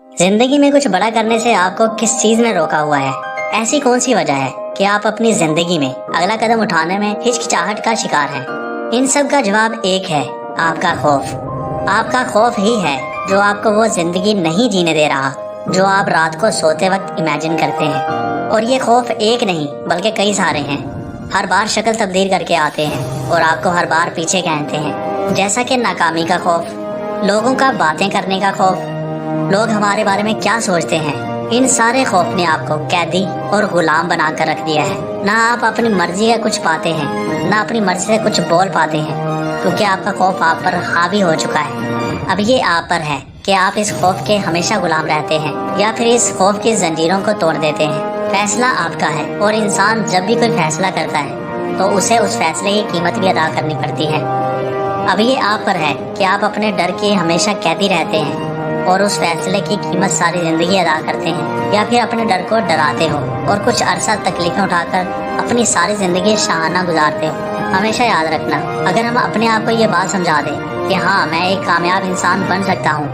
जिंदगी में कुछ बड़ा करने से आपको किस चीज ने रोका हुआ है? ऐसी कौन सी वजह है कि आप अपनी जिंदगी में अगला कदम उठाने में हिचकिचाहट का शिकार हैं? इन सब का जवाब एक है, आपका खौफ। आपका खौफ ही है जो आपको वो जिंदगी नहीं जीने दे रहा जो आप रात को सोते वक्त इमेजिन करते हैं। और ये खौफ एक नहीं बल्कि कई सारे हैं। हर बार शक्ल तब्दील करके आते हैं और आपको हर बार पीछे खींचते हैं। जैसा कि नाकामी का खौफ, लोगों का बातें करने का खौफ, लोग हमारे बारे में क्या सोचते हैं। इन सारे खौफ ने आपको कैदी और गुलाम बना कर रख दिया है। ना आप अपनी मर्जी का कुछ पाते हैं, ना अपनी मर्जी से कुछ बोल पाते हैं, क्योंकि आपका खौफ आप पर हावी हो चुका है। अब ये आप पर है कि आप इस खौफ के हमेशा गुलाम रहते हैं या फिर इस खौफ की जंजीरों को तोड़ देते हैं। फैसला आपका है और इंसान जब भी कोई फैसला करता है तो उसे उस फैसले की कीमत भी अदा करनी पड़ती है। अब ये आप पर है कि आप अपने डर के हमेशा कैदी रहते हैं और उस फैसले की कीमत सारी जिंदगी अदा करते हैं, या फिर अपने डर को डराते हो और कुछ अरसा तकलीफें उठाकर अपनी सारी जिंदगी शाहाना गुजारते हो। हमेशा याद रखना, अगर हम अपने आप को ये बात समझा दें कि हाँ मैं एक कामयाब इंसान बन सकता हूँ,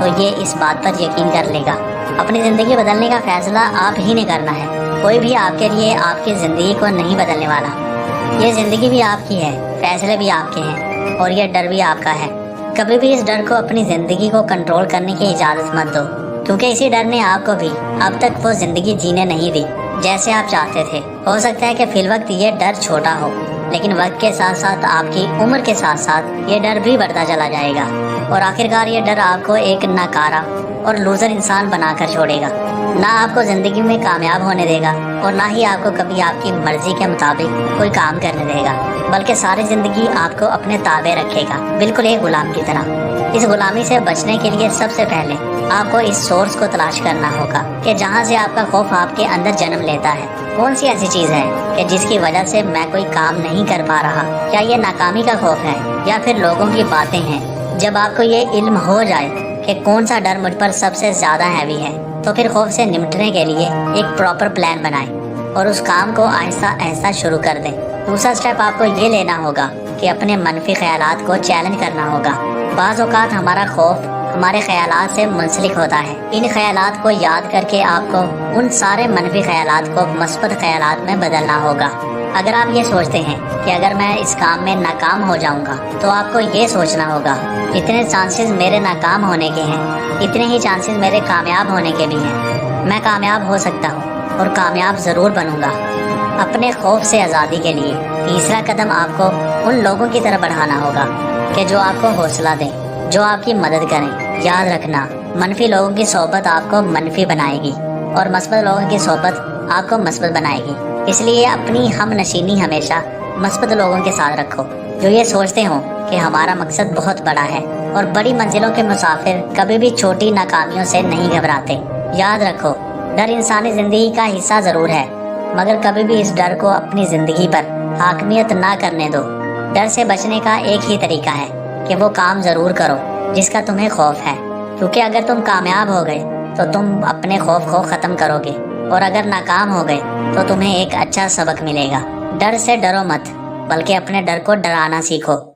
तो ये इस बात पर यकीन कर लेगा। अपनी जिंदगी बदलने का फैसला आप ही ने करना है। कोई भी आपके लिए आपकी जिंदगी को नहीं बदलने वाला। ये जिंदगी भी आपकी है, फैसले भी आपके हैं और ये डर भी आपका है। कभी भी इस डर को अपनी जिंदगी को कंट्रोल करने की इजाजत मत दो, क्योंकि इसी डर ने आपको भी अब तक वो जिंदगी जीने नहीं दी जैसे आप चाहते थे। हो सकता है कि फिलवक्त ये डर छोटा हो, लेकिन वक्त के साथ साथ आपकी उम्र के साथ साथ ये डर भी बढ़ता चला जाएगा और आखिरकार ये डर आपको एक नाकारा और लूजर इंसान बनाकर छोड़ेगा। ना आपको जिंदगी में कामयाब होने देगा और ना ही आपको कभी आपकी मर्जी के मुताबिक कोई काम करने देगा, बल्कि सारी जिंदगी आपको अपने ताबे रखेगा, बिल्कुल एक गुलाम की तरह। इस गुलामी से बचने के लिए सबसे पहले आपको इस सोर्स को तलाश करना होगा कि जहाँ से आपका खौफ आपके अंदर जन्म लेता है। कौन सी ऐसी चीज है कि जिसकी वजह से मैं कोई काम नहीं कर पा रहा? क्या ये नाकामी का खौफ है या फिर लोगों की बातें हैं? जब आपको ये इल्म हो जाए कि कौन सा डर मुझ पर सबसे ज्यादा हैवी है, तो फिर खौफ से निपटने के लिए एक प्रॉपर प्लान बनाएं और उस काम को आहिस्ता आहिस्ता शुरू कर दें। दूसरा स्टेप आपको ये लेना होगा कि अपने मनफी ख्यालात को चैलेंज करना होगा। बाज़ औक़ात हमारा खौफ हमारे ख्यालात से मुंसलिक होता है। इन ख्यालात को याद करके आपको उन सारे मनफी ख्यालात को मस्बत ख्यालात में बदलना होगा। अगर आप ये सोचते हैं कि अगर मैं इस काम में नाकाम हो जाऊंगा, तो आपको ये सोचना होगा इतने चांसेस मेरे नाकाम होने के हैं, इतने ही चांसेस मेरे कामयाब होने के भी हैं। मैं कामयाब हो सकता हूँ और कामयाब ज़रूर बनूंगा। अपने खौफ से आज़ादी के लिए तीसरा कदम आपको उन लोगों की तरफ बढ़ाना होगा कि जो आपको हौसला दें, जो आपकी मदद करें। याद रखना, मनफी लोगों की सोहबत आपको मनफी बनाएगी और मस्बत लोगों की सोहबत आपको मस्बत बनाएगी। इसलिए अपनी हम नशीनी हमेशा मस्बत लोगों के साथ रखो, जो ये सोचते हो कि हमारा मकसद बहुत बड़ा है। और बड़ी मंजिलों के मुसाफिर कभी भी छोटी नाकामियों से नहीं घबराते। याद रखो, डर इंसानी जिंदगी का हिस्सा जरूर है, मगर कभी भी इस डर को अपनी जिंदगी पर हाकमियत ना करने दो। डर से बचने का एक ही तरीका है कि वो काम जरूर करो जिसका तुम्हें खौफ है, क्योंकि अगर तुम कामयाब हो गए तो तुम अपने खौफ को ख़त्म करोगे, और अगर नाकाम हो गए तो तुम्हें एक अच्छा सबक मिलेगा। डर से डरो मत, बल्कि अपने डर को डराना सीखो।